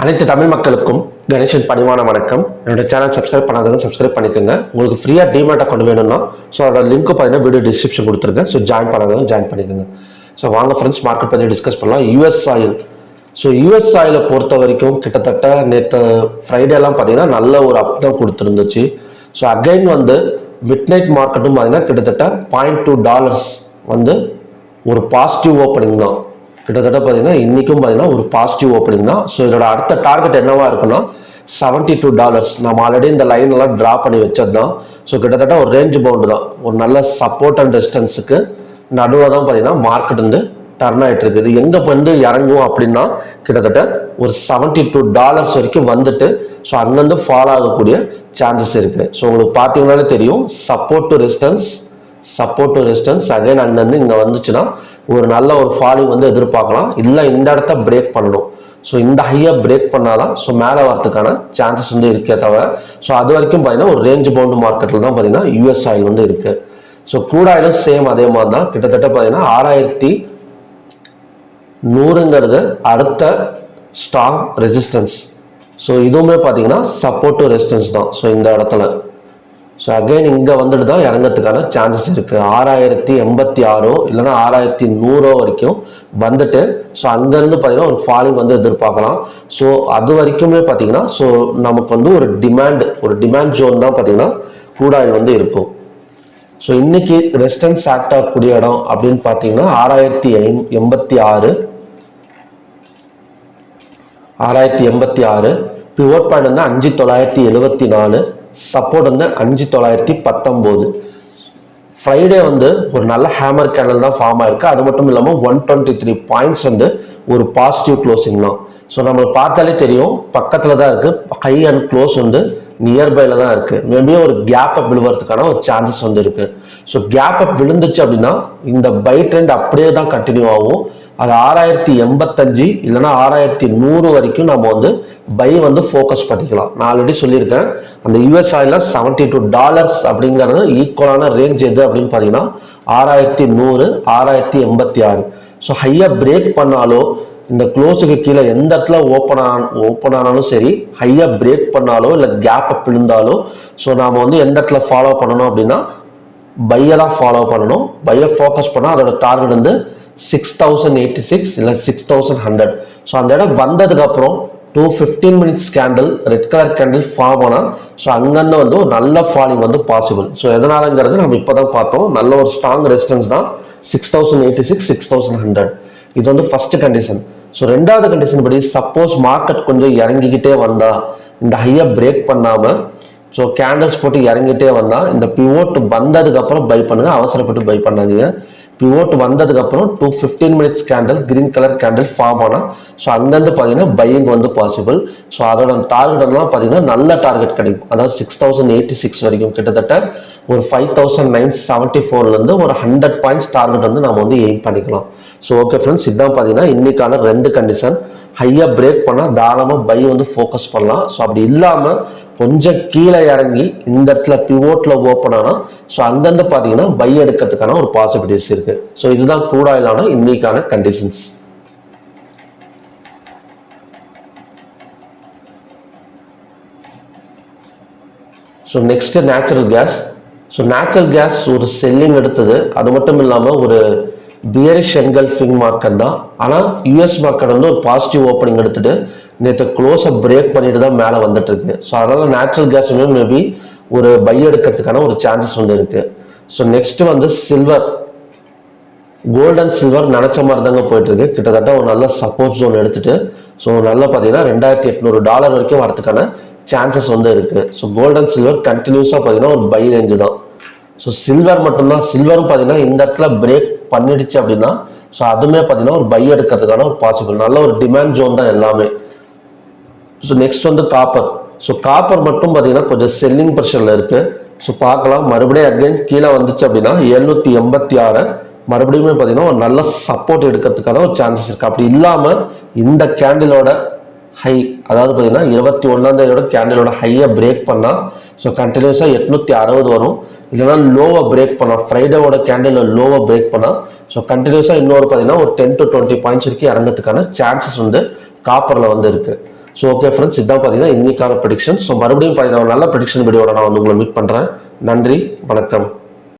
அனைத்து தமிழ் மக்களுக்கும் கணேஷன் பணிவான வணக்கம். என்னோட சேனல் சப்ஸ்கிரைப் பண்ணாதவங்க சப்ஸ்கிரைப் பண்ணிக்கோங்க. உங்களுக்கு ஃப்ரீயாக டிமேட் அக்கௌண்ட் வேணும்னா ஸோ அதோட லிங்க் பார்த்தீங்கன்னா வீடியோ டிஸ்கிரிப்ஷன் கொடுத்துருக்கேன். ஸோ ஜாயின் பண்ணாதவங்க ஜாயின் பண்ணிக்கோங்க. ஸோ வாங்க ஃப்ரெண்ட்ஸ், மார்க்கெட் பற்றி டிஸ்கஸ் பண்ணலாம். US oil. ஸோ யூஎஸ் ஆயிலை பொறுத்த வரைக்கும் கிட்டத்தட்ட நேற்று ஃப்ரைடேலாம் பார்த்தீங்கன்னா நல்ல ஒரு அப் தான் கொடுத்துருந்துச்சு. ஸோ அகைன் மிட் நைட் மார்க்கெட்டும் பார்த்தீங்கன்னா கிட்டத்தட்ட $0.2 ஒரு பாசிட்டிவ் ஓப்பனிங் தான். கிட்டத்தட்ட பார்த்தீங்கன்னா இன்றைக்கும் பார்த்தீங்கன்னா ஒரு பாசிட்டிவ் ஓப்பனிங் தான். ஸோ இதோட அடுத்த டார்கெட் என்னவா இருக்குன்னா $72. நம்ம ஆல்ரெடி இந்த லைன் எல்லாம் ட்ரா பண்ணி வச்சது தான். ஸோ கிட்டத்தட்ட ஒரு ரேஞ்ச் பவுண்டு தான். ஒரு நல்ல சப்போர்ட் அண்ட் ரெசிஸ்டன்ஸுக்கு நடுவாக தான் பார்த்தீங்கன்னா மார்க்கெட் டர்ன் ஆகிட்டு இருக்குது. எங்கே இறங்கும் அப்படின்னா கிட்டத்தட்ட ஒரு $72 வரைக்கும் ஸோ அங்கேருந்து ஃபாலோ ஆகக்கூடிய சான்சஸ் இருக்கு. ஸோ உங்களுக்கு பார்த்தீங்கன்னாலே தெரியும், சப்போர்ட் டு ரெசிஸ்டன்ஸ் அகைன் அங்கேருந்து இங்கே வந்துச்சுன்னா ஒரு நல்ல ஒரு ஃபாலிங் எதிர்பார்க்கலாம். இல்லை இந்த இடத்த பிரேக் பண்ணணும். ஸோ இந்த ஹையை பிரேக் பண்ணாதான் ஸோ மேலே வரதுக்கான சான்சஸ் இருக்கே தவிர ஸோ அது வரைக்கும் பார்த்தீங்கன்னா ஒரு ரேஞ்ச் பவுண்டு மார்க்கெட்டில் தான் பார்த்தீங்கன்னா யூஎஸ் ஆயில் இருக்கு. ஸோ க்ரூட் ஆயிலும் சேம் அதே மாதிரி தான். கிட்டத்தட்ட பார்த்தீங்கன்னா 6100 அடுத்த ஸ்ட்ராங் ரெசிஸ்டன்ஸ். ஸோ இதுவுமே பார்த்தீங்கன்னா சப்போர்ட் டு ரெசிஸ்டன்ஸ் தான். ஸோ இந்த இடத்துல ஸோ அகைன் இங்கே தான் இறங்கிறதுக்கான சான்சஸ் இருக்குது. 6086 இல்லைன்னா 6100 வரைக்கும் ஸோ அங்கேருந்து பார்த்தீங்கன்னா ஒரு ஃபாலிங் எதிர்பார்க்கலாம். ஸோ அது வரைக்குமே பார்த்தீங்கன்னா ஸோ நமக்கு ஒரு டிமாண்ட் ஜோன் தான் பார்த்தீங்கன்னா க்ரூட் ஆயில் இருக்கும். ஸோ இன்னைக்கு ரெசிஸ்டன்ஸ் ஆக்ட் ஆகக்கூடிய இடம் அப்படின்னு பார்த்தீங்கன்னா 6086 பிவோட் பாயிண்ட் 5974, சப்போர்ட் 5919. ஃப்ரைடே ஒரு நல்ல ஹேமர் கேண்டல் தான் ஃபார்ம் ஆயிருக்கு. அது மட்டும் இல்லாமல் 123 பாயிண்ட்ஸ் ஒரு பாசிட்டிவ் க்ளோசிங் தான். ஸோ நம்மளுக்கு பார்த்தாலே தெரியும், பக்கத்தில் தான் இருக்கு. ஹை அண்ட் க்ளோஸ் நியர்பைல தான் இருக்கு. மேபி ஒரு கேப் அப் விழுவதுக்கான ஒரு சான்சஸ் இருக்கு. ஸோ கேப் அப் விழுந்துச்சு அப்படின்னா இந்த பை ட்ரெண்ட் அப்படியே தான் கண்டினியூ ஆகும். அது 6085 இல்லைன்னா 6100 வரைக்கும் நம்ம பை ஃபோக்கஸ் பண்ணிக்கலாம். நான் ஆல்ரெடி சொல்லியிருக்கேன், அந்த யூஎஸ் ஆயில $72 அப்படிங்கிறது ஈக்குவலான ரேஞ்ச் எது அப்படின்னு பார்த்தீங்கன்னா 6100 6086. ஸோ ஹையா பிரேக் பண்ணாலோ இந்த க்ளோஸுக்கு கீழே எந்த இடத்துல ஓப்பன் ஆனாலும் சரி, ஹையா பிரேக் பண்ணாலோ இல்லை கேப் அப் விழுந்தாலோ ஸோ நாம எந்த இடத்துல ஃபாலோ பண்ணணும் அப்படின்னா பையை தான் ஃபாலோ பண்ணணும். பையை ஃபோக்கஸ் பண்ணால் அதோட டார்கெட் 6086 இல்லை 6100. ஸோ அந்த இடம் வந்ததுக்கு அப்புறம் 15 minutes candle red colour candle form ஆனால் ஸோ அங்கேருந்து ஒரு நல்ல ஃபாலிங் பாசிபிள். ஸோ எதனாலங்கிறது நம்ம இப்போதான் பார்த்தோம். நல்ல ஒரு ஸ்ட்ராங் ரெசிஸ்டன்ஸ் தான் 6086 6100. இது ஃபர்ஸ்ட் கண்டிஷன். ஸோ ரெண்டாவது கண்டிஷன் படி சப்போஸ் மார்க்கெட் கொஞ்சம் இறங்கிக்கிட்டே வந்தா, இந்த ஹையை பிரேக் பண்ணாம ஸோ கேண்டில்ஸ் போட்டு இறங்கிட்டே வந்தா இந்த பிவோட் வந்ததுக்கு அப்புறம் பை பண்ணுங்க. அவசரப்பட்டு பை பண்ணாதீங்க. பிவோட் வந்ததுக்கு அப்புறம் 15 minutes candle green colour candle form ஆனா ஸோ அங்கேருந்து பார்த்தீங்கன்னா பையிங் பாசிபிள். ஸோ அதோட டார்கெட் பார்த்தீங்கன்னா நல்ல டார்கெட் கிடைக்கும். அதாவது 6086 வரைக்கும் கிட்டத்தட்ட ஒரு 5974 ஒரு 100 பாயிண்ட்ஸ் டார்கெட் நம்ம எய்ம் பண்ணிக்கலாம். ஸோ ஓகே ஃப்ரெண்ட்ஸ், இதுதான் பார்த்தீங்கன்னா இன்னைக்கான ரெண்டு கண்டிஷன். ஹையா பிரேக் பண்ணால் தாராளமாக பை ஃபோக்கஸ் பண்ணலாம். ஸோ அப்படி இல்லாமல் கொஞ்சம் கீழே இறங்கி இந்த இடத்துல பிவோட்ல ஓப்பன் ஆனால் ஸோ அங்கேருந்து பார்த்தீங்கன்னா பை எடுக்கிறதுக்கான ஒரு பாசிபிலிட்டிஸ் இருக்கு. ஸோ இதுதான் க்ரூட் ஆயிலான இன்னைக்கான conditions. So next natural gas. So natural gas ஒரு செல்லிங் எடுத்தது. அது மட்டும் இல்லாமல் ஒரு பியரிஷ் என்கல்ஃபிங் மார்க்கெட் தான். ஆனால் யூஎஸ் மார்க்கெட் ஒரு பாசிட்டிவ் ஓப்பனிங் எடுத்துட்டு நேற்று க்ளோஸை பிரேக் பண்ணிட்டு தான் மேலே வந்துட்டு இருக்கு. ஸோ அதனால நேச்சுரல் கேஸ் மேபி ஒரு பை எடுக்கிறதுக்கான ஒரு சான்சஸ் இருக்கு. So next silver, gold and silver நினைச்ச மாதிரி தாங்க போயிட்டு இருக்கு. கிட்டத்தட்ட ஒரு நல்ல சப்போர்ட் ஜோன் எடுத்துட்டு ஸோ நல்லா பார்த்தீங்கன்னா $2800 வரைக்கும் வரதுக்கான சான்சஸ் இருக்கு. ஸோ கோல்டு அண்ட் சில்வர் கண்டினியூஸாக பார்த்தீங்கன்னா ஒரு பை ரேஞ்சு தான். ஸோ சில்வர் மட்டும்தான். சில்வரும் பார்த்தீங்கன்னா இந்த இடத்துல பிரேக் பண்ணிடுச்சு அப்படின்னா ஸோ அதுவுமே பார்த்தீங்கன்னா ஒரு பை எடுக்கிறதுக்கான ஒரு பாசிபிள். நல்ல ஒரு டிமாண்ட் ஜோன் தான் எல்லாமே. So next copper. So copper மட்டும் பார்த்தீங்கன்னா கொஞ்சம் செல்லிங் ப்ரெஷர்ல இருக்கு. ஸோ பார்க்கலாம், மறுபடியும் அகைன் கீழே வந்துச்சு அப்படின்னா 786 மறுபடியும் பார்த்தீங்கன்னா ஒரு நல்ல சப்போர்ட் எடுக்கிறதுக்கான ஒரு சான்சஸ் இருக்கு. அப்படி இல்லாமல் இந்த கேண்டிலோட ஹை, அதாவது பார்த்தீங்கன்னா 21ஆம் கேண்டிலோட ஹையை பிரேக் பண்ணா ஸோ கண்டினியூஸாக 860 வரும். இல்லைன்னா லோவை பிரேக் பண்ணா, ஃப்ரைடேவோட கேண்டில் லோவை பிரேக் பண்ணா ஸோ கண்டினியூஸாக இன்னொரு பார்த்தீங்கன்னா ஒரு 10 to 20 பாயிண்ட்ஸ் வரைக்கும் இறங்கிறதுக்கான சான்சஸ் காப்பரில் இருக்கு. ஸோ ஓகே ஃப்ரெண்ட்ஸ், இதான் பார்த்தீங்கன்னா இன்னைக்கான ப்ரெடிக்ஷன். ஸோ மறுபடியும் பார்த்தீங்கன்னா நல்ல ப்ரெடிக்ஷன் வீடியோட நான் வந்து உங்களை மீட் பண்ணுறேன். நன்றி, வணக்கம்.